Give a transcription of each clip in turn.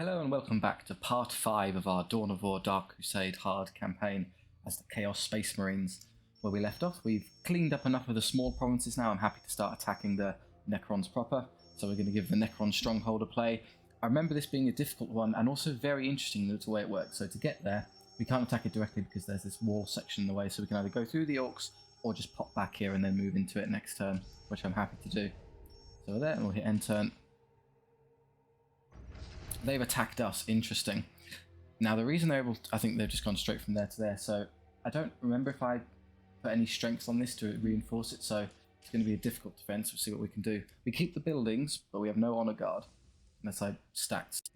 Hello and welcome back to part 5 of our Dawn of War Dark Crusade hard campaign as the Chaos Space Marines. Where we left off, we've cleaned up enough of the small provinces now. I'm happy to start attacking the Necrons proper, so we're going to give the Necron Stronghold a play. I remember this being a difficult one and also very interesting the way it works. So to get there, we can't attack it directly because there's this wall section in the way, so we can either go through the orcs or just pop back here and then move into it next turn, which I'm happy to do. So we're there, and we'll hit end turn. They've attacked us. Interesting. Now the reason they're able to, I think they've just gone straight from there to there, so I don't remember if I put any strengths on this to reinforce it, so it's going to be a difficult defense. We'll see what we can do. We keep the buildings, but we have no honor guard unless I stacked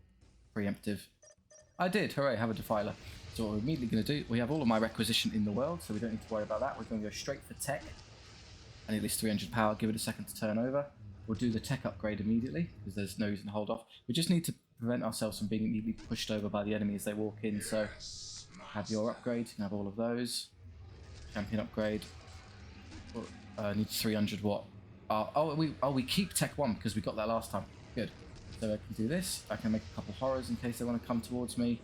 preemptive. I did. Hooray, have a Defiler. So what we're immediately going to do, we have all of my requisition in the world, so we don't need to worry about that. We're going to go straight for tech. I need at least 300 power. Give it a second to turn over. We'll do the tech upgrade immediately because there's no reason to hold off. We just need to prevent ourselves from being immediately pushed over by the enemy as they walk in. So have your upgrade. You can have all of those. Champion upgrade. Needs 300 watt. We keep tech 1 because we got that last time. Good. So I can do this. I can make a couple horrors in case they want to come towards me.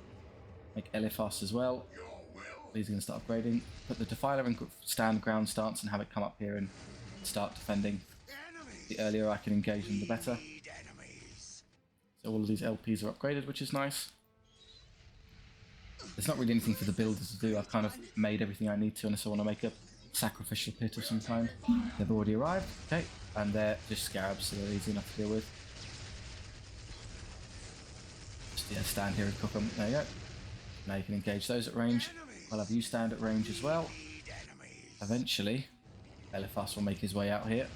Make Eliphas as well. These are going to start upgrading. Put the Defiler in stand ground stance and have it come up here and start defending. The earlier I can engage them, the better. So all of these LPs are upgraded, which is nice. There's not really anything for the builders to do. I've kind of made everything I need to unless I want to make a sacrificial pit of some kind. They've already arrived, okay, and they're just scarabs, so they're easy enough to deal with. Just stand here and cook them. There you go. Now you can engage those at range. I'll have you stand at range as well. Eventually, Eliphas will make his way out here.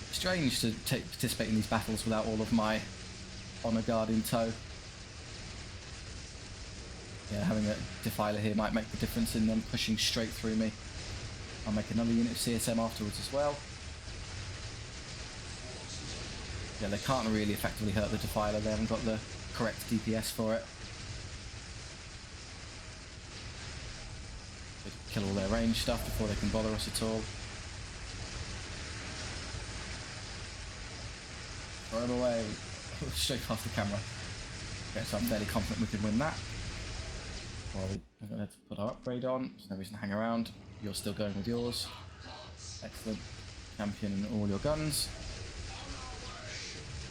Strange to participate in these battles without all of my honor guard in tow. Yeah, having a Defiler here might make the difference in them pushing straight through me. I'll make another unit of CSM afterwards as well. Yeah, they can't really effectively hurt the Defiler. They haven't got the correct DPS for it. Kill all their range stuff before they can bother us at all. Throw him away. Straight past the camera. Okay, so I'm fairly confident we can win that. Well, we're going to put our upgrade on. There's no reason to hang around. You're still going with yours. Excellent. Champion and all your guns.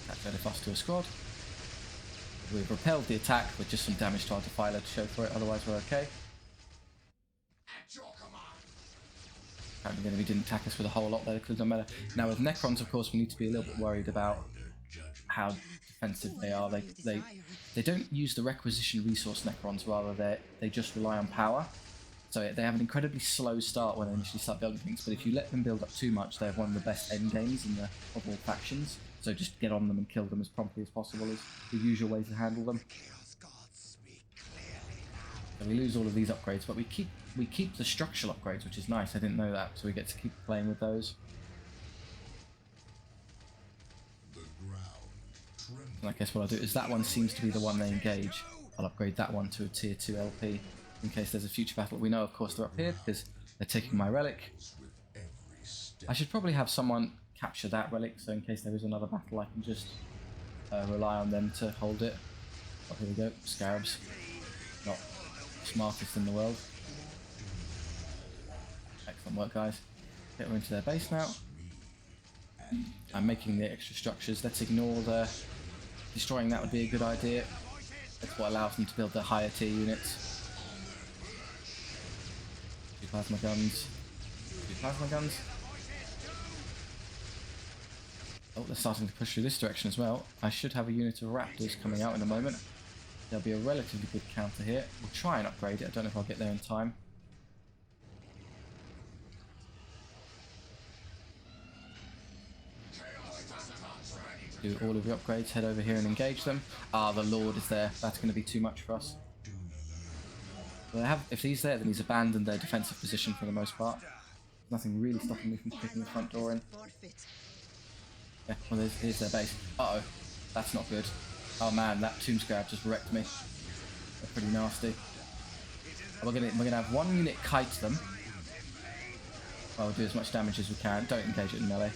Attach Eliphas to a squad. We've repelled the attack with just some damage to our Defiler to show for it, otherwise we're okay. Apparently the enemy didn't attack us with a whole lot there, could not matter. Now with Necrons, of course, we need to be a little bit worried about how defensive they are. They don't use the requisition resource Necrons, rather they just rely on power. So they have an incredibly slow start when they initially start building things, but if you let them build up too much, they have one of the best end games of all factions. So just get on them and kill them as promptly as possible is the usual way to handle them. So we lose all of these upgrades, but we keep the structural upgrades, which is nice. I didn't know that, so we get to keep playing with those. And I guess what I'll do is that one seems to be the one they engage. I'll upgrade that one to a tier 2 LP in case there's a future battle. We know, of course, they're up here because they're taking my relic. I should probably have someone capture that relic, so in case there is another battle, I can just rely on them to hold it. Oh, here we go, scarabs. Not smartest in the world. Excellent work, guys. Get them into their base now. I'm making the extra structures. Let's ignore the destroying. That would be a good idea. That's what allows them to build their higher tier units. 2 plasma guns. 2 plasma guns. Oh, they're starting to push through this direction as well. I should have a unit of raptors coming out in a moment. There'll be a relatively good counter here. We'll try and upgrade it. I don't know if I'll get there in time. Do all of the upgrades, head over here and engage them. Ah, the Lord is there. That's going to be too much for us. Well, if he's there, then he's abandoned their defensive position for the most part. There's nothing really stopping me from kicking the front door in. Yeah, well, here's their base. Uh-oh, that's not good. Oh man, that tomb scarab just wrecked me. They're pretty nasty. We're gonna have one unit kite them. Well, we'll do as much damage as we can. Don't engage it in melee.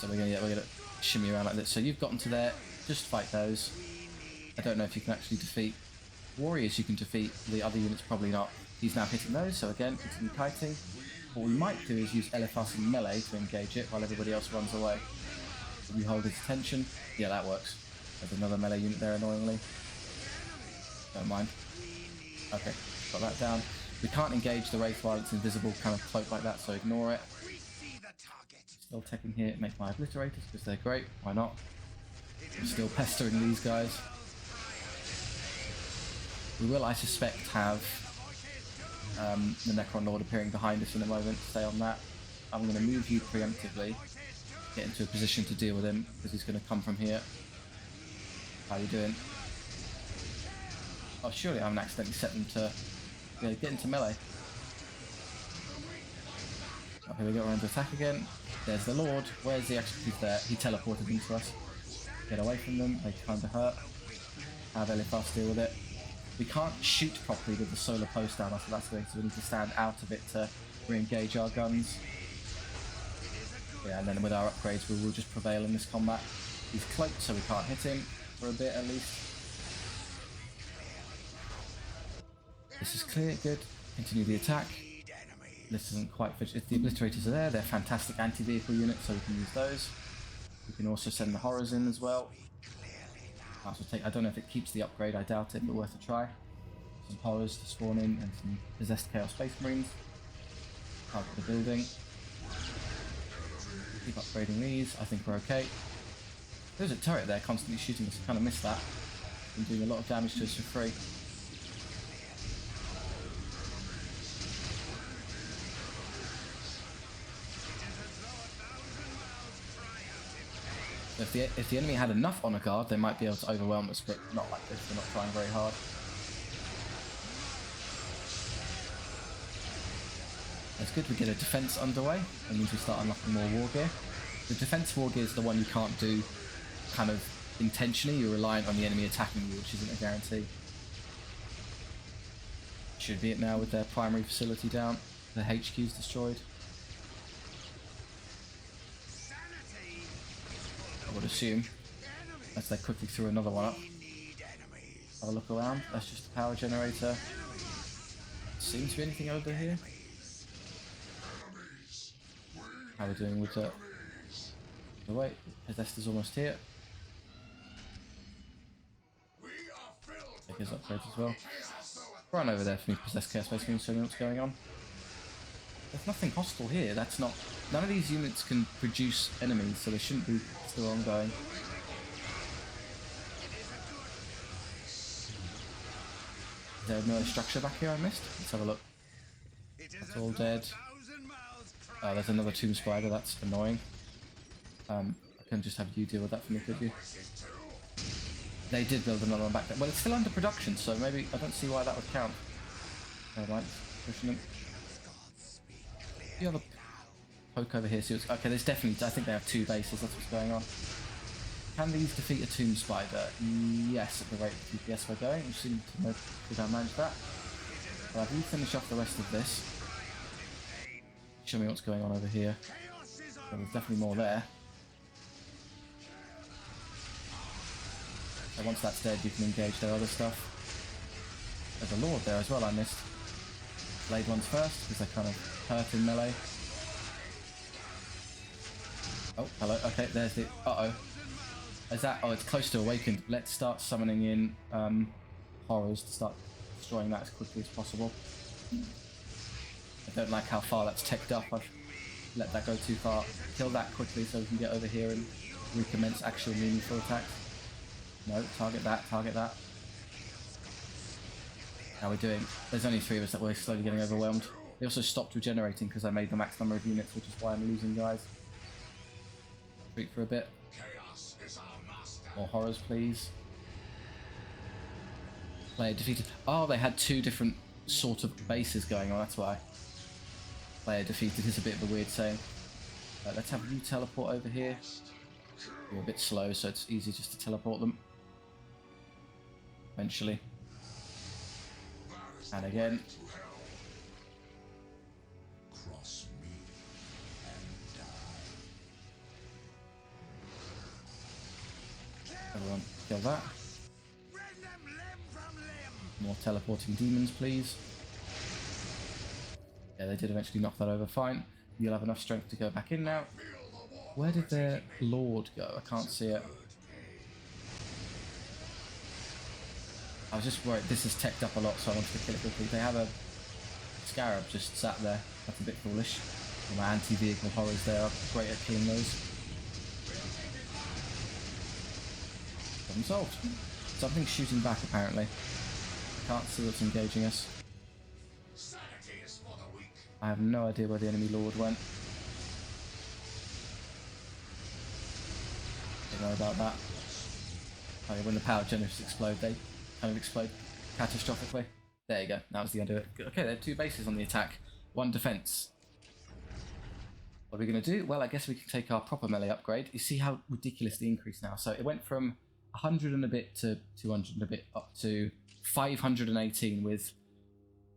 So we're gonna shimmy around like this. So you've gotten to there, just fight those. I don't know if you can actually defeat warriors. You can defeat the other units, probably not. He's now hitting those, so again, continue kiting. What we might do is use LFS and melee to engage it while everybody else runs away. So we hold his attention. Yeah, that works. There's another melee unit there, annoyingly. Don't mind. Okay, got that down. We can't engage the Wraith while it's invisible, kind of cloak like that, so ignore it. Still teching here, make my obliterators because they're great. Why not? I'm still pestering these guys. We will, I suspect, have the Necron Lord appearing behind us in a moment. Stay on that. I'm going to move you preemptively, get into a position to deal with him because he's going to come from here. How are you doing? Oh, surely I haven't accidentally set them to get into melee. Oh, here we go, we're under attack again. There's the Lord. Where's the execute there? He teleported into us. Get away from them. They kind of hurt. Have Eliphas deal with it. We can't shoot properly with the solar post down us, so that's the way, so we need to stand out of it to re-engage our guns. Yeah, and then with our upgrades we will just prevail in this combat. He's cloaked so we can't hit him for a bit at least. This is clear, good. Continue the attack. This isn't quite fit. If the obliterators are there, they're fantastic anti-vehicle units, so we can use those. We can also send the horrors in as well. I don't know if it keeps the upgrade, I doubt it, but worth a try. Some horrors to spawn in and some possessed Chaos Space Marines. Target the building. Keep upgrading these, I think we're okay. There's a turret there constantly shooting us, I kind of missed that. Been doing a lot of damage to us for free. If the enemy had enough honor guard, they might be able to overwhelm us, but not like this. They're not trying very hard. It's good we get a defense underway, and means we start unlocking more war gear. The defense war gear is the one you can't do kind of intentionally. You're reliant on the enemy attacking you, which isn't a guarantee. Should be it now with their primary facility down. The HQ's destroyed. I would assume, as they quickly threw another one up. Have a look around, that's just a power generator. Seems to be anything over here. How are we doing with the wait, Possessed is almost here. Take his upgrades as well. Run over there for me, Possessed Chaos Space Marines, so you know what's going on. There's nothing hostile here, that's not... None of these units can produce enemies, so they shouldn't be still ongoing. Is there another structure back here I missed? Let's have a look. That's all dead. Oh, there's another tomb spider, that's annoying. I can just have you deal with that for me, could you? They did build another one back there. Well, it's still under production, so maybe... I don't see why that would count. Never mind, pushing them. The other poke over here, see what's... Okay, there's definitely... I think they have two bases, that's what's going on. Can these defeat a tomb spider? Yes, at the rate of DPS we're going. We seem to know if I manage that. But if you finish off the rest of this... Show me what's going on over here. Well, there's definitely more there. So once that's dead, you can engage their other stuff. There's a Lord there as well I missed. Blade ones first, because they're kind of hurt in melee. Oh, hello. Okay, there's the... Uh-oh. Is that... Oh, it's close to awakened. Let's start summoning in horrors to start destroying that as quickly as possible. I don't like how far that's teched up. I've let that go too far. Kill that quickly so we can get over here and recommence actual meaningful attacks. No, target that, target that. How are we doing? There's only 3 of us that we're slowly getting overwhelmed. They also stopped regenerating because I made the max number of units, which is why I'm losing guys. Retreat for a bit. More horrors, please. Player defeated. Oh, they had 2 different sort of bases going on, that's why. Player defeated is a bit of a weird saying. Let's have you teleport over here. You're a bit slow, so it's easy just to teleport them. Eventually. And again. Kill that. Rend them limb from limb. More teleporting demons, please. Yeah, they did eventually knock that over. Fine. You'll have enough strength to go back in now. Where did their lord go? I can't see it. I was just worried. This is teched up a lot, so I wanted to kill it quickly. They have a scarab just sat there. That's a bit foolish. And my anti-vehicle horrors there are great at killing those. Problem solved. Something's shooting back apparently. Can't see what's engaging us. I have no idea where the enemy lord went. Don't know about that. Oh, yeah, when the power generators explode, they kind of explode catastrophically. There you go. That was the end of it. Okay, there are 2 bases on the attack, 1 defense. What are we going to do? Well, I guess we can take our proper melee upgrade. You see how ridiculous the increase now. So it went from 100 and a bit to 200 and a bit up to 518 with...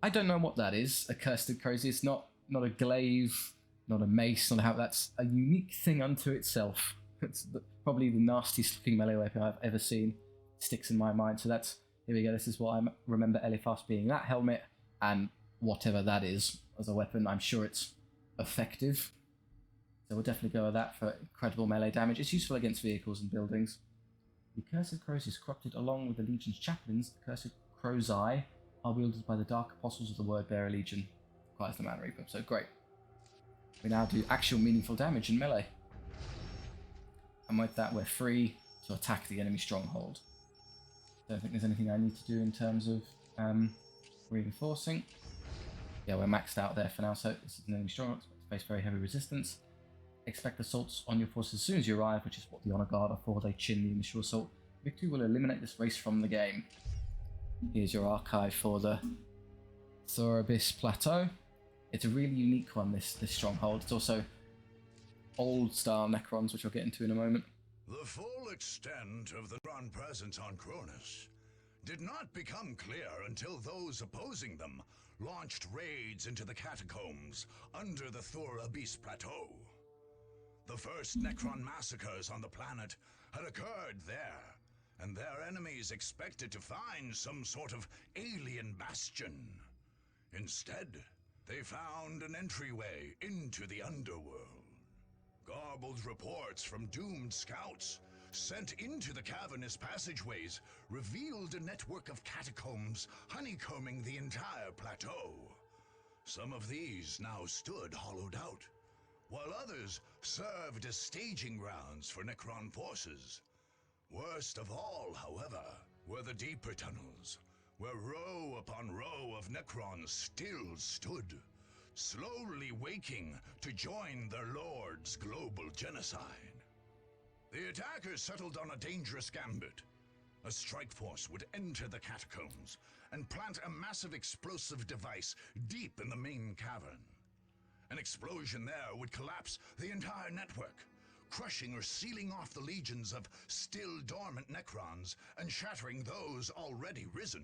I don't know what that is. A Cursed Crazy. It's not a glaive, not a mace, not a how. That's a unique thing unto itself. It's probably the nastiest looking melee weapon I've ever seen. Sticks in my mind. So that's, here we go. This is what I remember Eliphas being. That helmet and whatever that is as a weapon. I'm sure it's effective. So we'll definitely go with that for incredible melee damage. It's useful against vehicles and buildings. The Cursed Crows is corrupted along with the Legion's chaplains. The Cursed Crow's Eye are wielded by the Dark Apostles of the Wordbearer Legion. Requires the Mana Reaper, so great. We now do actual meaningful damage in melee. And with that, we're free to attack the enemy stronghold. Don't think there's anything I need to do in terms of reinforcing. Yeah, we're maxed out there for now, so this is an enemy stronghold. Face very heavy resistance. Expect assaults on your forces as soon as you arrive, which is what the Honor Guard are for. They chin the initial assault. Victory will eliminate this race from the game. Here's your archive for the Thorabis Plateau. It's a really unique one, this stronghold. It's also old-style Necrons, which I'll get into in a moment. The full extent of the Necron presence on Kronus did not become clear until those opposing them launched raids into the catacombs under the Thorabis Plateau. The first Necron massacres on the planet had occurred there, and their enemies expected to find some sort of alien bastion. Instead, they found an entryway into the underworld. Garbled reports from doomed scouts sent into the cavernous passageways revealed a network of catacombs honeycombing the entire plateau. Some of these now stood hollowed out, while others served as staging grounds for Necron forces. Worst of all, however, were the deeper tunnels, where row upon row of Necrons still stood, slowly waking to join their lord's global genocide. The attackers settled on a dangerous gambit. A strike force would enter the catacombs and plant a massive explosive device deep in the main cavern. An explosion there would collapse the entire network, crushing or sealing off the legions of still dormant Necrons and shattering those already risen.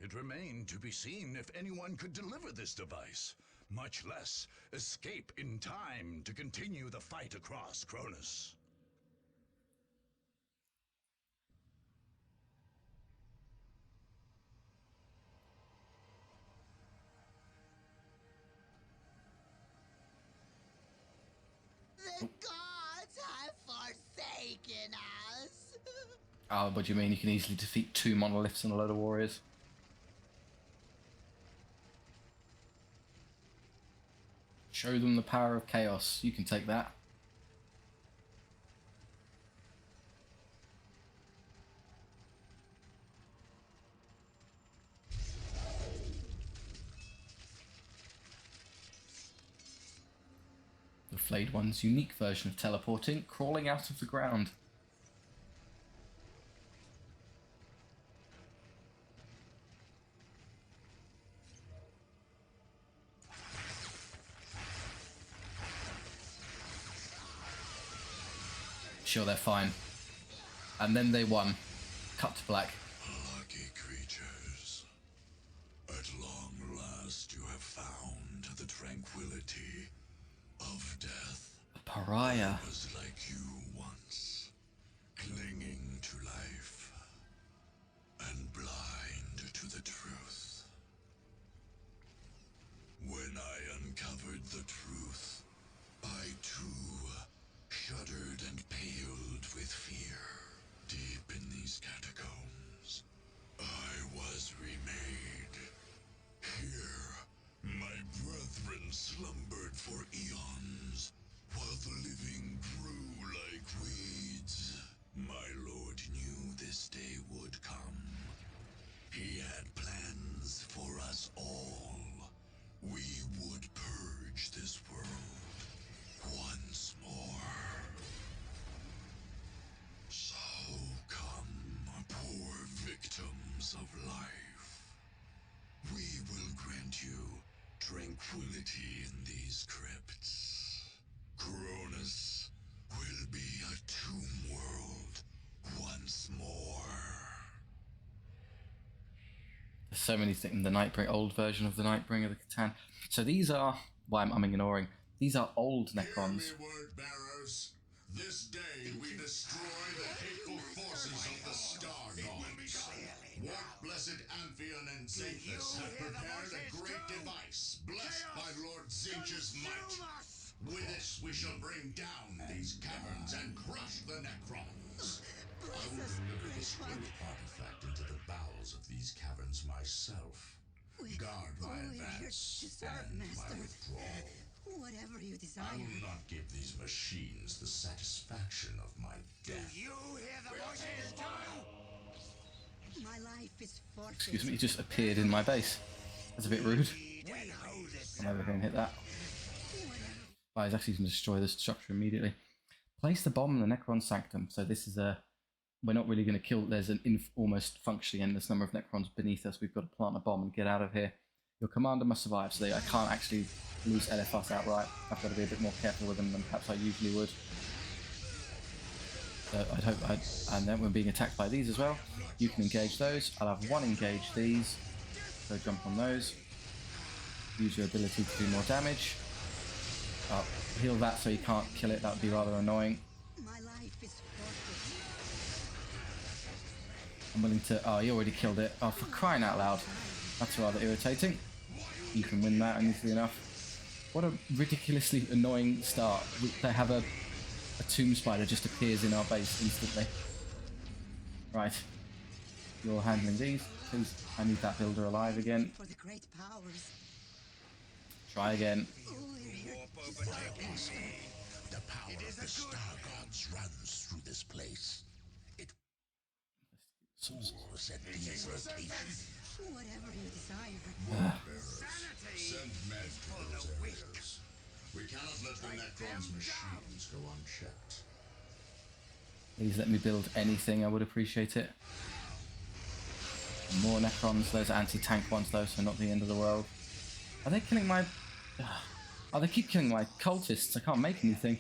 It remained to be seen if anyone could deliver this device, much less escape in time to continue the fight across Kronus. The gods have forsaken us. Oh, what do you mean? You can easily defeat 2 monoliths and a load of warriors. Show them the power of chaos. You can take that. The Flayed One's unique version of teleporting, crawling out of the ground. Sure, they're fine. And then they won. Cut to black. Lucky creatures. At long last you have found the tranquility of death. A pariah. I was like you once, clinging to uncovered the truth, I too shuddered and paled with fear. Deep in these catacombs, I was remade. Here, my brethren slumbered for eons, while the living grew like weeds. My lord knew this day would come. He had plans for us all. We would purge this world once more. So come, poor victims of life. We will grant you tranquility in these crypts. Kronus will be a tomb world once more. There's so many things. The Nightbringer, old version of the Nightbringer, the Catan. So these are why I'm ignoring. These are old Necrons. Hear me, word bearers. This day we destroy the hateful forces of the Star Gods. What blessed Amphion and Zathus have prepared a great device, blessed by Lord Zinch's might. With it we shall bring down these caverns and crush the Necrons. I will deliver this great artifact into the bowels of these caverns myself. Guard my advance and my withdrawal. Whatever you desire. I will not give these machines the satisfaction of my death. Do you hear the voices too? My life is forfeit. Excuse me, it just appeared in my base. That's a bit rude. I'm never going to hit that. Oh, he's actually going to destroy the structure immediately. Place the bomb in the Necron Sanctum. So this is a... We're not really going to kill... There's an almost functionally endless number of Necrons beneath us. We've got to plant a bomb and get out of here. Your commander must survive, so I can't actually lose LFS outright. I've got to be a bit more careful with them than perhaps I usually would. So I'd hope and then we're being attacked by these as well. You can engage those. I'll have one engage these. So jump on those. Use your ability to do more damage. I'll heal that so you can't kill it. That would be rather annoying. My life is forfeit. I'm willing to... Oh, he already killed it. Oh, for crying out loud. That's rather irritating. You can win that easily enough. What a ridiculously annoying start. They have a tomb spider just appears in our base instantly. Right. You're handling these. Please, I need that builder alive again. For the great powers. Try again. The power of the Star Gods runs through this place. It was at these locations. Whatever you desire. Send men to those areas. We cannot let the Necron's machines go unchecked. Please let me build anything. I would appreciate it. More Necrons. Those are anti-tank ones though, so not the end of the world. Are they killing my... Oh, they keep killing my cultists. I can't make anything.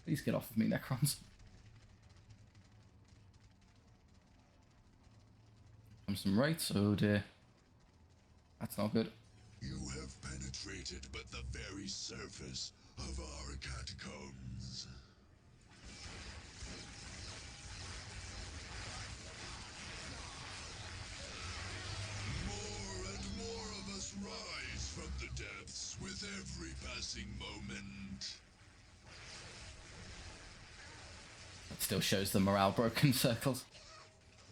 Please get off of me, Necrons. Some wraiths. Oh dear. That's not good. You have penetrated but the very surface of our catacombs. More and more of us rise from the depths with every passing moment. It still shows the morale broken circles.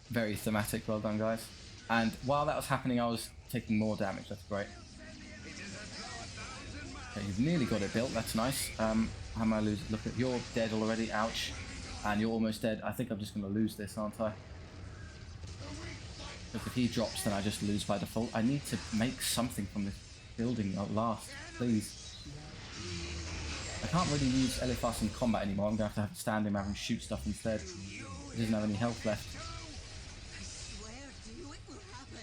Very thematic, well done guys. And while that was happening I was taking more damage, that's great. Okay, you've nearly got it built, that's nice. How am I losing? Look at, you're dead already, ouch. And you're almost dead. I think I'm just going to lose this, aren't I? Because if he drops then I just lose by default. I need to make something from this building at last, please. I can't really use Eliphas in combat anymore, I'm going to have to stand him having to shoot stuff instead. He doesn't have any health left.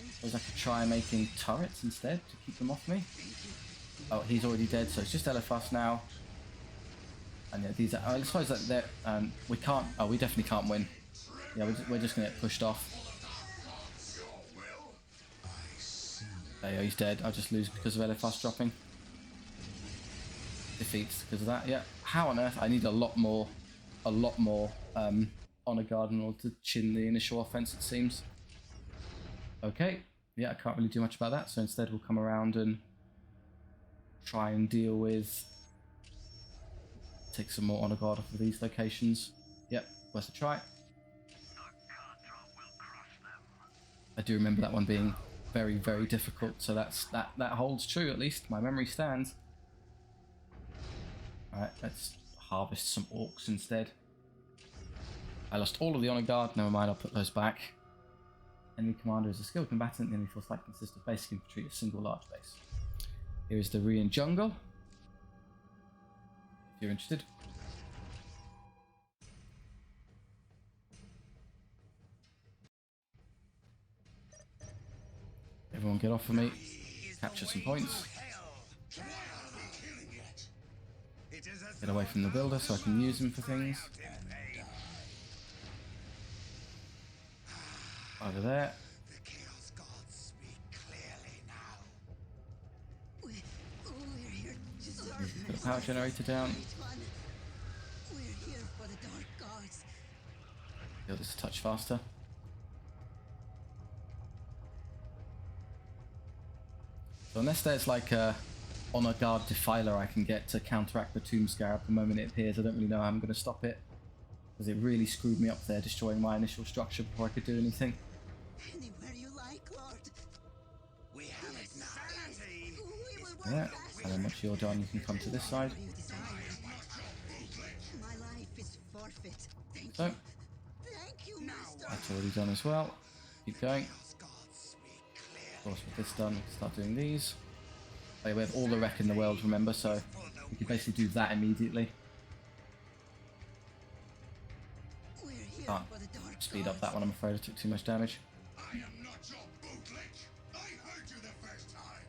I suppose I could try making turrets instead to keep them off me. Oh, he's already dead, so it's just Eliphas now. And yeah, these are... I suppose that they're... we can't... Oh, we definitely can't win. Yeah, we're just going to get pushed off. There you go, he's dead. I'll just lose because of Eliphas dropping. Defeats because of that, yeah. How on earth? I need a lot more honor guard in order to chin the initial offense, it seems. Okay. Yeah, I can't really do much about that, so instead we'll come around and try and deal with. Take some more honor guard off of these locations. Yep, worth a try. I do remember that one being very, very difficult, so that holds true at least. My memory stands. Alright, let's harvest some orcs instead. I lost all of the honor guard, never mind, I'll put those back. Enemy commander is a skilled combatant, the enemy force likely consists of basic infantry, a single large base. Here is the Rian jungle, if you're interested. Everyone get off of me, capture some points. Get away from the builder so I can use them for things. Over there. The Chaos Gods speak clearly now. We're here to serve. Put a power generator down. We're here for the Dark Gods. Build this a touch faster. So unless there's like a honor guard defiler I can get to counteract the tomb scarab the moment it appears, I don't really know how I'm going to stop it. Because it really screwed me up there, destroying my initial structure before I could do anything. Anywhere you like, Lord. We have it now. Sanity. We will work Yeah, fast. and then once you're done you can come to this side. Whatever you desire. My life is forfeit. Thank So, you. Thank you, Master. that's already done as well. Keep going. Chaos Gods speak clearly. Of course, with this done, start doing these. Oh, yeah, we have all the wreck in the world, remember, so we can basically do that immediately. We're here Can't for the Dark speed Gods. up that one, I'm afraid I took too much damage. I am not your bootleg. I heard you the first time.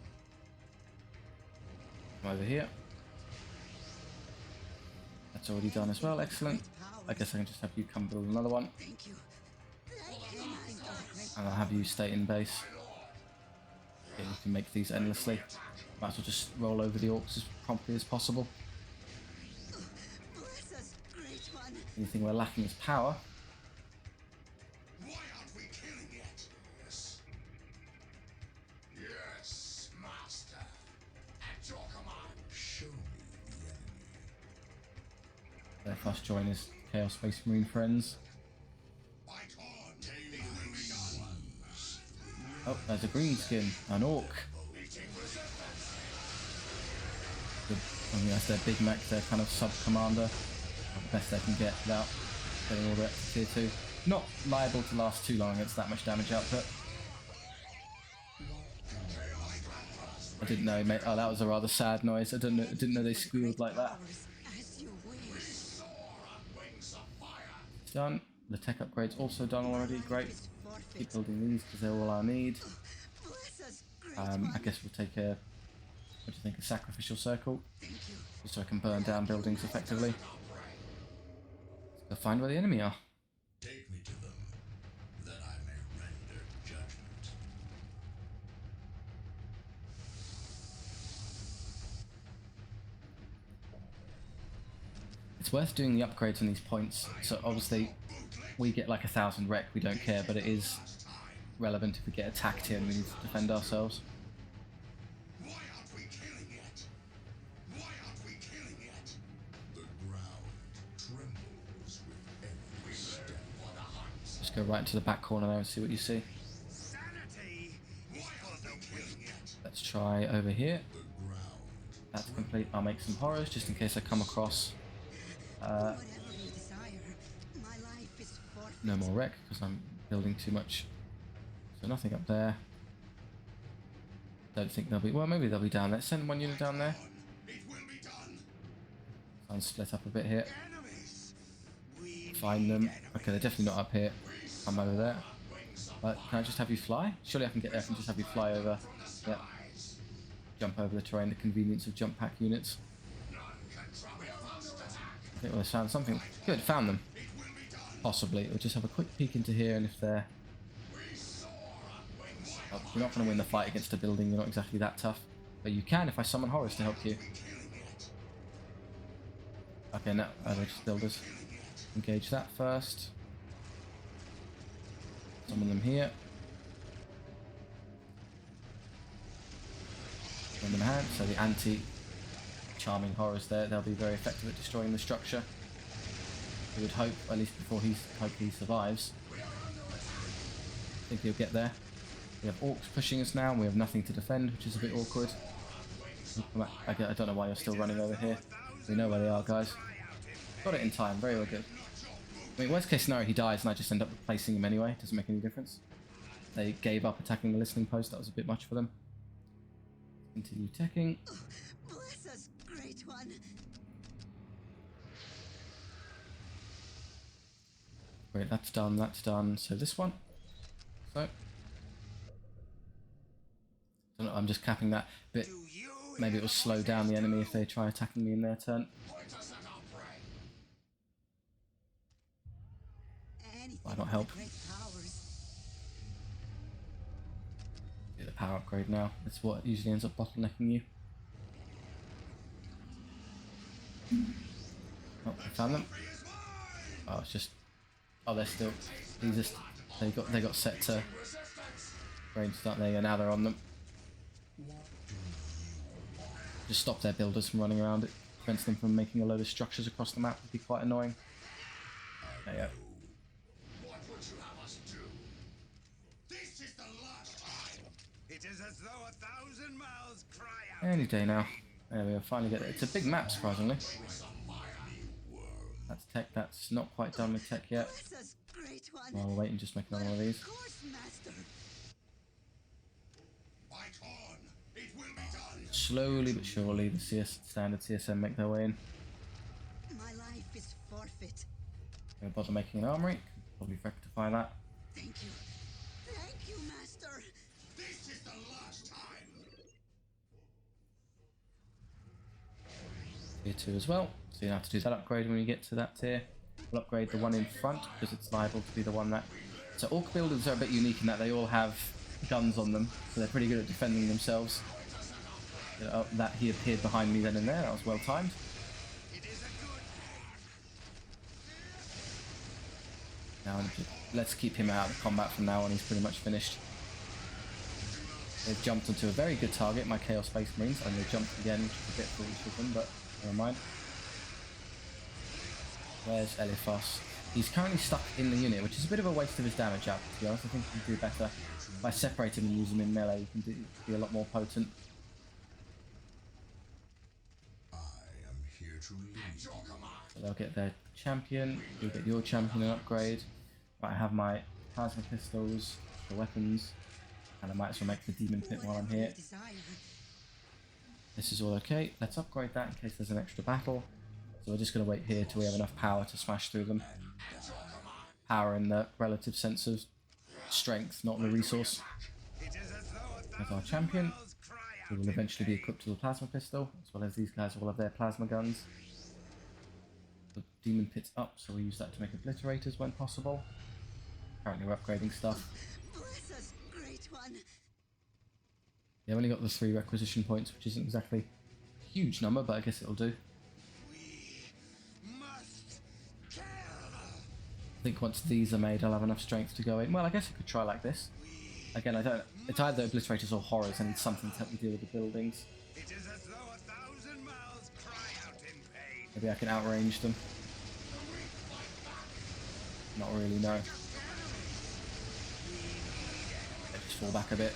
Come over here. That's already done as well, excellent. I guess I can just have you come build another one. Thank you. Thank you, Master. And I'll have you stay in base. Yeah, you can make these endlessly. Might as well just roll over the orcs as promptly as possible. Bless us, Great One. Anything we're lacking is power. Why aren't we killing yet? Yes. Yes, Master. At your command. Show me the enemy. Their first join is Chaos Space Marine friends. By God, it will be done. Oh, there's a green skin, an orc. I mean, that's their Big Mac, their kind of sub-commander. The best they can get without getting all the way up to tier 2. Not liable to last too long against that much damage output. I didn't know, mate. Oh, that was a rather sad noise. I didn't know they squealed like that. As you wish. Done. The tech upgrade's also done already. Great. Keep building these because they're all I need. Bless us, Great I One. guess we'll take a, what do you think, a sacrificial circle? Thank you. Just so I can burn down buildings effectively. Let's go find where the enemy are. Take me to them, that I may render judgment. It's worth doing the upgrades on these points. So obviously we get like 1,000 wreck, we don't care, but it is relevant if we get attacked here and we need to defend ourselves. Why aren't we killing yet? Why aren't we killing yet? The ground trembles with every step on the hunt. Just go right into the back corner there and see what you see. Sanity! Why aren't we killing yet? Let's try over here. The ground. That's complete. I'll make some horrors just in case I come across Whatever you desire. My life is forfeit. no more wreck because I'm building too much. So nothing up there. Don't think they'll be, well, maybe they'll be down there. Send one unit down there. It will be done. Try and split up a bit here. Enemies! We Find them. Okay, they're definitely not up here. I'm over there. But can I just have you fly? Surely I can get there. I can just have you fly over. Yep. Jump over the terrain. The convenience of jump pack units. I think we'll found something. Good, found them. Possibly. We'll just have a quick peek into here, and if they're... Well, you're not going to win the fight against a building. You're not exactly that tough. But you can if I summon horrors to help you. Okay, now they're just builders. Engage that first. Summon them here. Send them a hand, so the anti charming horrors there. They'll be very effective at destroying the structure. We would hope, at least before he survives. I think he'll get there. We have orcs pushing us now, and we have nothing to defend, which is a bit awkward. I don't know why you're still running over here. We know where they are, guys. Got it in time, very well good. I mean, worst case scenario, he dies and I just end up replacing him anyway. Doesn't make any difference. They gave up attacking the listening post. That was a bit much for them. Continue teching. Oh, bless us, Great One. Great, that's done, that's done. So this one. So. I don't know, I'm just capping that bit. Maybe it will slow down the enemy if they try attacking me in their turn. Why not help? Do the power upgrade now. That's what usually ends up bottlenecking you. Oh, I found them. Oh, it's just. Oh, they're still. They got set to range start. There you go. Now they're on them. Just stop their builders from running around. It prevents them from making a load of structures across the map. Would be quite annoying. There you go. What would you have us do? This is the last time. It is as though 1,000 mouths cry out. Any day now. There we go. Finally get it. It's a big map, surprisingly. That's tech. That's not quite done with tech yet. Well, we'll wait and just make another one of these. Slowly but surely, the standard CSM make their way in. My life is forfeit. Don't bother making an armory. Probably rectify that. Thank you, Master. This is the last time. Tier 2 as well. So you have to do that upgrade when you get to that tier. We'll upgrade the one in front because it's liable to be the one that. So orc builders are a bit unique in that they all have guns on them, so they're pretty good at defending themselves. That he appeared behind me then and there. That was well timed. Now let's keep him out of combat from now on. He's pretty much finished. They've jumped onto a very good target, my Chaos Space Marines, and they jumped again, which is a bit foolish of them, but never mind. Where's Eliphas? He's currently stuck in the unit, which is a bit of a waste of his damage up, to be honest. I think you can do better. If I separate him and use him in melee, you can be a lot more potent. So they'll get their champion, you'll get your champion an upgrade. But I have my plasma pistols, the weapons, and I might as well make the demon pit while I'm here. This is all okay. Let's upgrade that in case there's an extra battle. So we're just going to wait here till we have enough power to smash through them. Power in the relative sense of strength, not the resource. As our champion, who will eventually be equipped with a plasma pistol, as well as these guys will have their plasma guns. The demon pit's up, so we use that to make obliterators when possible. Currently we're upgrading stuff. Bless us, Great One. Yeah, I've only got the 3 requisition points, which isn't exactly a huge number, but I guess it'll do. I think once these are made, I'll have enough strength to go in. Well, I guess I could try like this. Again, I don't. It's either obliterators or horrors. I need something to help me deal with the buildings. It is as though 1,000 mouths cry out in pain. Maybe I can outrange them. Not really, no. They just fall back a bit.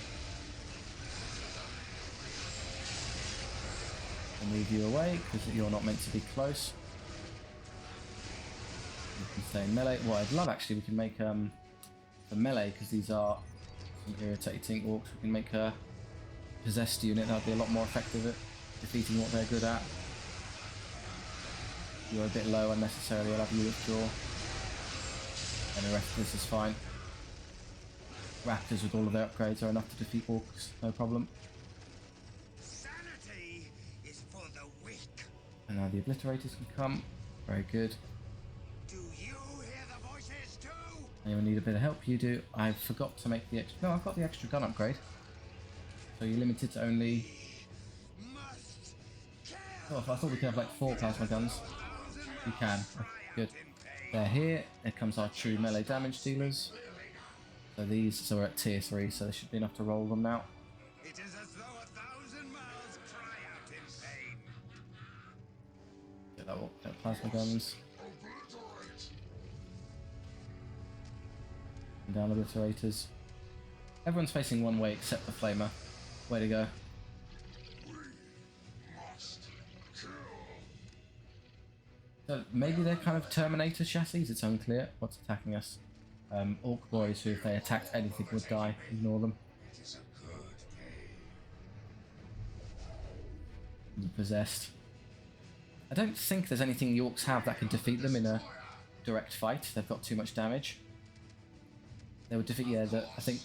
And move you away because you're not meant to be close. You can stay in melee. What I'd love actually, we can make for melee because these are some irritating orcs. We can make a possessed unit that'd be a lot more effective at defeating what they're good at. You're a bit low unnecessarily. I'll have you withdraw. And the rest of this is fine. Raptors with all of their upgrades are enough to defeat orcs, no problem. Sanity is for the weak. And now the obliterators can come. Very good. Do you hear the voices too? Anyone need a bit of help? You do. I forgot to make the extra. No, I've got the extra gun upgrade. So you're limited to only. Oh, I thought we could have like 4 plasma guns. You can. Oh, good. They're here. Here comes our true melee damage dealers. So these, so we're at tier 3, so there should be enough to roll them now. It is as though 1,000 mouths cry out in pain. Oh, plasma guns. And down obliterators. Everyone's facing one way except the flamer. Way to go. So maybe they're kind of Terminator chassis, it's unclear what's attacking us. Orc boys who if they attacked anything would die, ignore them. And possessed. I don't think there's anything the orcs have that can defeat them in a direct fight, they've got too much damage. They would defeat, yeah, I think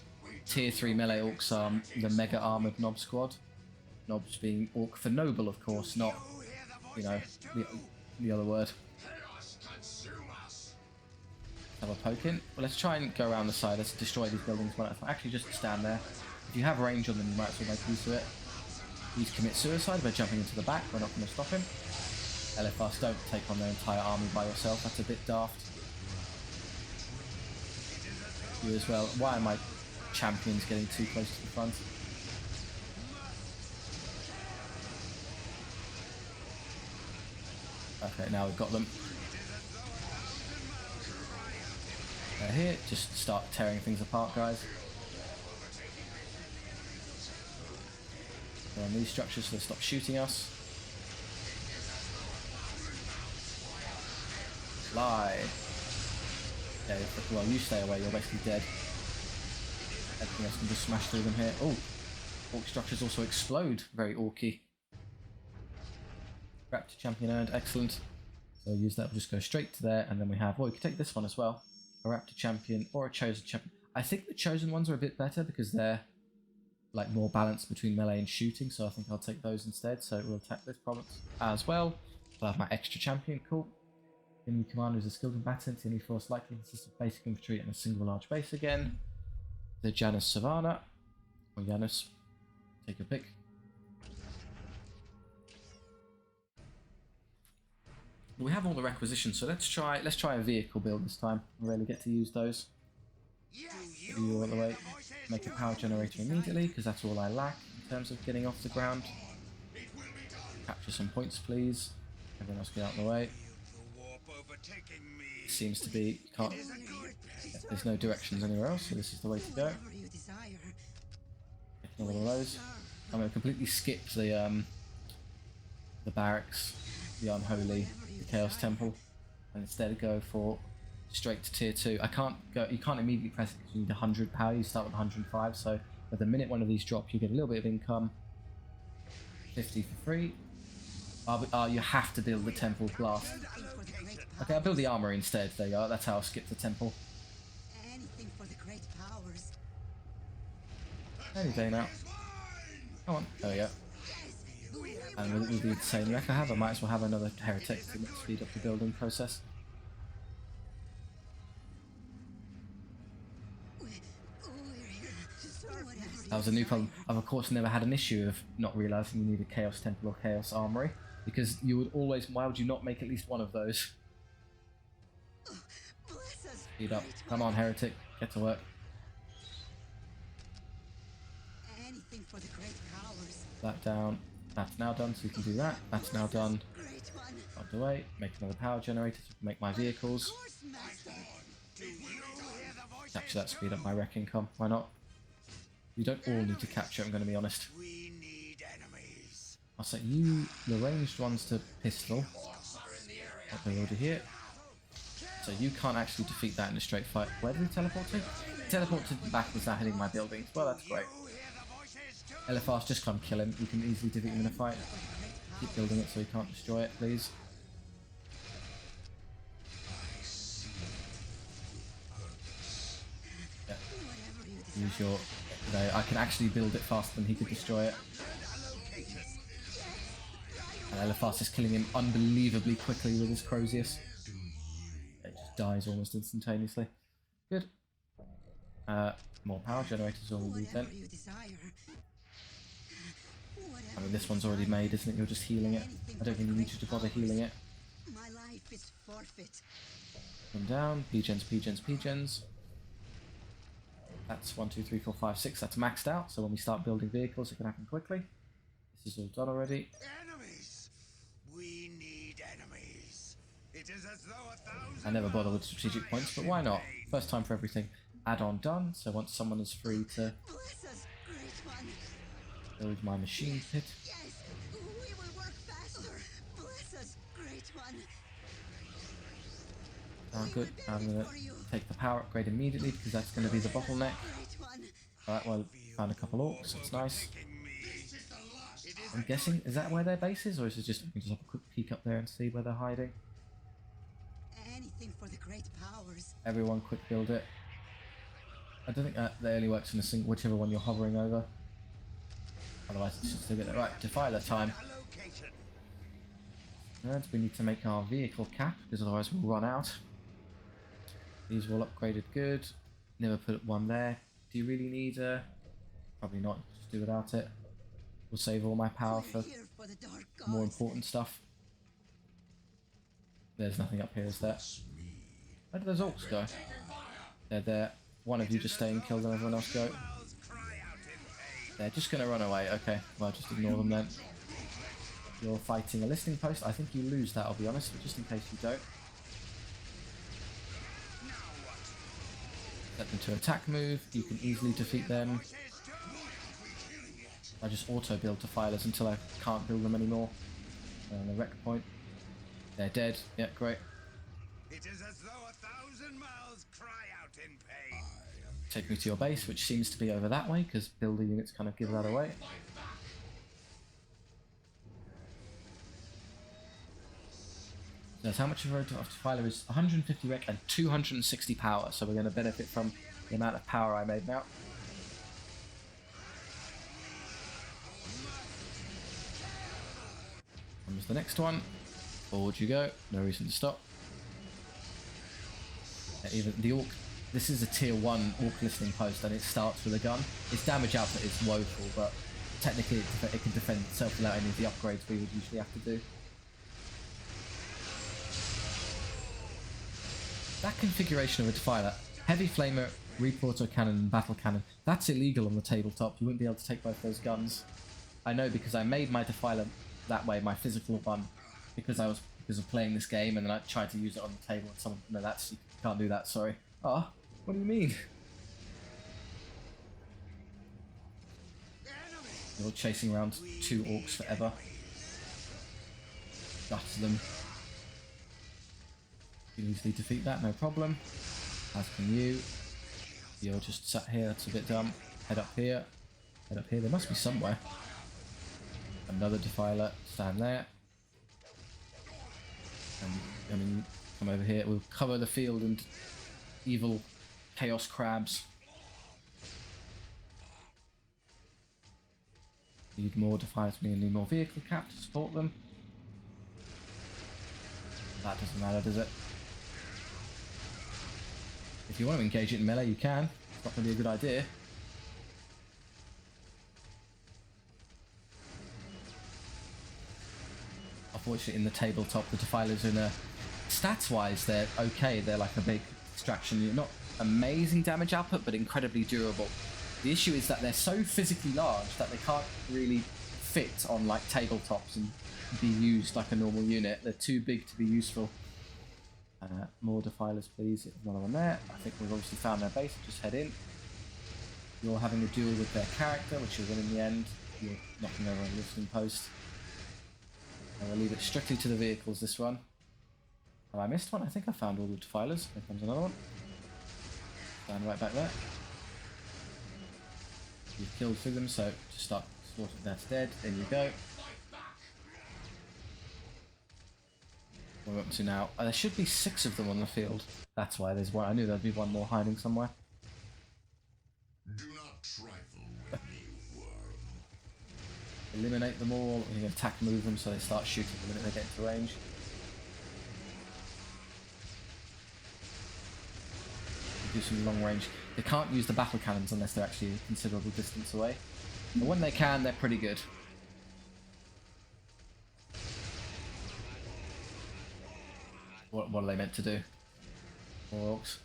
tier 3 melee orcs are the mega armoured nob squad. Nobs being orc for noble, of course, not, you know, the other word. Have a poke in. Well, let's try and go around the side. Let's destroy these buildings one at a time. Actually, just stand there. If you have range on them, you might as well make use of it. He's commit suicide by jumping into the back. We're not going to stop him. LFRs, don't take on their entire army by yourself. That's a bit daft. You as well. Why are my champions getting too close to the front? Okay, now we've got them. They're here. Just start tearing things apart, guys. They're on these structures, so they stop shooting us. Fly. Yeah, well, you stay away. You're basically dead. Everything else can just smash through them here. Oh, orc structures also explode. Very orky. Raptor champion earned, excellent. So use that, we'll just go straight to there, and then we have, well, we can take this one as well. A Raptor champion or a chosen champion. I think the chosen ones are a bit better because they're like more balanced between melee and shooting, so I think I'll take those instead. So we'll attack this province as well. I'll have my extra champion, cool. Enemy commander is a skilled combatant. The enemy force likely consists of basic infantry and a single large base again. The Janus Savannah, or Janus, take your pick. We have all the requisitions, so let's try a vehicle build this time. I rarely get to use those. Get you all the way. Make a power generator immediately, because that's all I lack in terms of getting off the ground. Capture some points, please. Everyone else get out of the way. It seems to be there's no directions anywhere else, so this is the way to go. Taking all of those. I'm going to completely skip the barracks, the unholy, the chaos temple, and instead go for straight to tier 2. I can't go. You can't immediately press it because you need 100 power. You start with 105. So at the minute one of these drops, you get a little bit of income. 50 for free. You have to build the temple blast. Okay, I'll build the armor instead. There you go. That's how I'll skip the temple. Anything for the great powers. Any day now. Come on. There we go. And with the insane wreck I have, I might as well have another heretic to speed up the building process. That was a new problem. I've of course never had an issue of not realising you needed Chaos Temple or Chaos Armory, because you would always, why would you not make at least one of those? Speed up. Come on, heretic, get to work. Anything for the great powers. That down. That's now done, so you can do that. That's now done. Out the way. Make another power generator so I can make my vehicles. Capture that, speed up my wreck income. Why not? You don't all need to capture, I'm going to be honest. I'll set you, the ranged ones, to pistol. Okay, already here. So you can't actually defeat that in a straight fight. Where did he teleport to? Teleport to the back without hitting my buildings. Well, that's great. LFRs, just come kill him. You can easily defeat him in a fight. Keep building it so he can't destroy it, please. Yeah. Use your... No, I can actually build it faster than he could destroy it. And LFRs is killing him unbelievably quickly with his Crozius. It just dies almost instantaneously. Good. More power generators all we need then. I mean, this one's already made, isn't it? You're just healing it. I don't really need you to bother healing it. My life is forfeit. Come down. P-gens, P-gens, P-gens. That's 1, 2, 3, 4, 5, 6. That's maxed out, so when we start building vehicles, it can happen quickly. This is all done already. Enemies! We need enemies. I never bother with strategic points, but why not? First time for everything. Add-on done, so once someone is free to Bless us, Great One. build my machine pit. Yes, we will work faster. Bless us, Great One. Oh good, I'm going to take the power upgrade immediately because that's going to be the bottleneck. Great One. Alright, well, found a couple orcs, that's nice. I'm guessing, is that where their base is, or is it just, we can just have a quick peek up there and see where they're hiding? Anything for the great powers. Everyone quick build it. I don't think that only works in a single, whichever one you're hovering over. Otherwise it's just a bit, right, Defiler time. And we need to make our vehicle cap, because otherwise we'll run out. These are all upgraded good. Never put one there. Do you really need a... Probably not, just do without it. We'll save all my power for Here for the dark more gods. important stuff. There's nothing up here, is there? Where do those orcs go? They're there. One of you just stay and kill them, everyone else go. They're just going to run away. Okay, well, just ignore them then. You're fighting a listening post. I think you lose that, I'll be honest, but just in case you don't. Set them to attack move. You can easily defeat them. I just auto build Defilers until I can't build them anymore. And the wreck point. They're dead. Yeah, great. It is as though 1,000 mouths cry out in pain. Take me to your base, which seems to be over that way, because builder units kind of give that away. There's how much of a Defiler is 150 wreck and 260 power, so we're going to benefit from the amount of power I made now. Comes the next one. Forward you go. No reason to stop. Even the orc. This is a tier 1 orc listening post, and it starts with a gun. Its damage output is woeful, but technically it can defend itself without any of the upgrades we would usually have to do. That configuration of a Defiler, heavy flamer, reporter cannon, and battle cannon, that's illegal on the tabletop. You wouldn't be able to take both those guns. I know because I made my Defiler that way, my physical one, because of playing this game, and then I tried to use it on the table, and someone, no, that's, you can't do that, sorry. Oh, what do you mean? You're chasing around 2 orcs forever. Gutter them. You can easily defeat that, no problem. As can you. You're just sat here, that's a bit dumb. Head up here. Head up here, there must be somewhere. Another Defiler, stand there. And I mean, come over here, we'll cover the field and evil chaos crabs. Need more Defilers, we need more vehicle cap to support them. That doesn't matter, does it? If you want to engage it in melee, you can. It's not going to be a good idea. Unfortunately, in the tabletop, the Defilers are in a... Stats-wise, they're okay. They're like a big distraction. You're not amazing damage output, but incredibly durable. The issue is that they're so physically large that they can't really fit on like tabletops and be used like a normal unit. They're too big to be useful. More Defilers, please. Another one there. I think we've obviously found their base. Just head in. You're having a duel with their character, which you'll win in the end. You're knocking over a listening post. And we'll leave it strictly to the vehicles, this one. Have I missed one? I think I found all the Defilers. Here comes another one. Stand right back there. You've killed through them, so just start slaughtering. That's dead. In you go. What we're up to now. There should be 6 of them on the field. That's why there's one. I knew there'd be one more hiding somewhere. Do not trifle with me, worm. Eliminate them all. We're going to attack move them so they start shooting the minute they get into range. Do some long range. They can't use the battle cannons unless they're actually a considerable distance away. But when they can, they're pretty good. What are they meant to do? More orcs.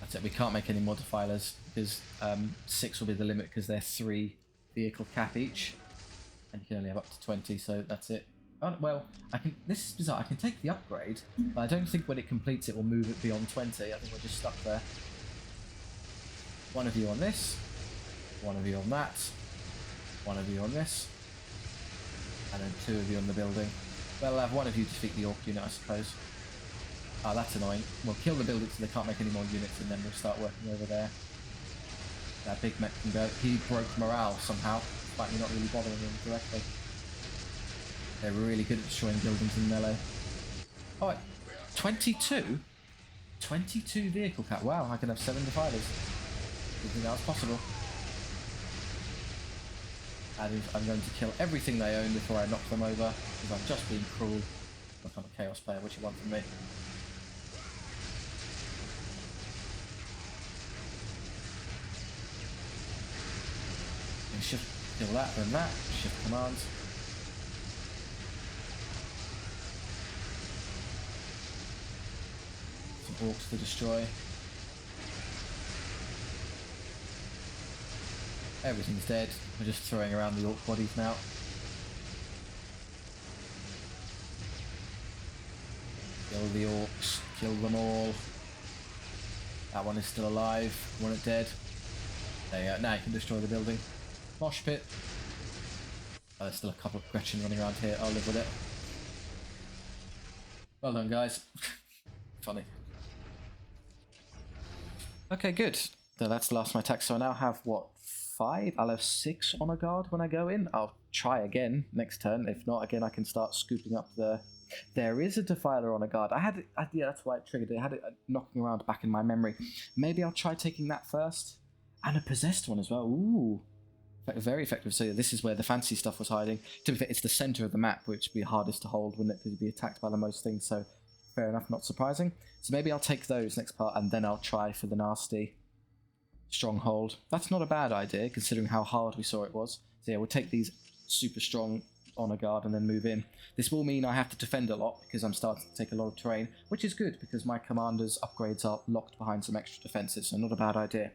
That's it. We can't make any more Defilers because 6 will be the limit because they're 3 vehicle cap each, and you can only have up to 20. So that's it. Oh, well, I can. This is bizarre. I can take the upgrade, but I don't think when it completes it will move it beyond 20. I think we're just stuck there. One of you on this, one of you on that, one of you on this, and then 2 of you on the building. Well, I'll have one of you defeat the orc unit, I suppose. Ah, that's annoying. We'll kill the building so they can't make any more units, and then we'll start working over there. That big mech can go. He broke morale somehow, despite me not really bothering him directly. They're really good at destroying buildings in melee. Oh, 22? 22 vehicle count. Wow, I can have 7 defilers. Didn't think that was possible. And I'm going to kill everything they own before I knock them over, because I'm just being cruel. I'm a chaos player, what do you want from me? And shift, kill that, then that. Shift commands. Some orcs to destroy. Everything's dead. We're just throwing around the orc bodies now. Kill the orcs. Kill them all. That one is still alive. One is dead. There you go. Now you can destroy the building. Mosh pit. Oh, there's still a couple of Gretchen running around here. I'll live with it. Well done, guys. Funny. Okay, good. So that's the last of my attacks. So I now have, what, 5? I'll have 6 on a guard when I go in. I'll try again next turn. If not, again, I can start scooping up the... There is a Defiler on a guard. Yeah, that's why it triggered it. I had it knocking around back in my memory. Maybe I'll try taking that first. And a possessed one as well. Ooh. Very effective. So yeah, this is where the fancy stuff was hiding. To be fair, it's the centre of the map, which would be hardest to hold, wouldn't it? Because you'd be attacked by the most things. So fair enough, not surprising. So maybe I'll take those next part, and then I'll try for the nasty Stronghold. That's not a bad idea, considering how hard we saw it was. So yeah, we'll take these super strong honor guard and then move in. This will mean I have to defend a lot, because I'm starting to take a lot of terrain, which is good, because my commander's upgrades are locked behind some extra defences, so not a bad idea.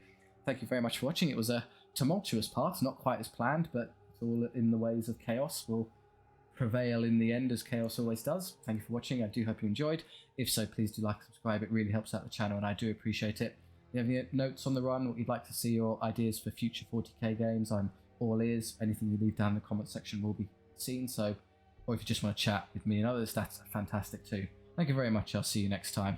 Thank you very much for watching. It was a tumultuous part, not quite as planned, but it's all in the ways of chaos. We'll prevail in the end, as chaos always does. Thank you for watching. I do hope you enjoyed. If so, please do like and subscribe. It really helps out the channel, and I do appreciate it. If you have any notes on the run, what you'd like to see, or ideas for future 40k games, I'm all ears. Anything you leave down in the comment section will be seen. So, or if you just want to chat with me and others, that's fantastic too. Thank you very much. I'll see you next time.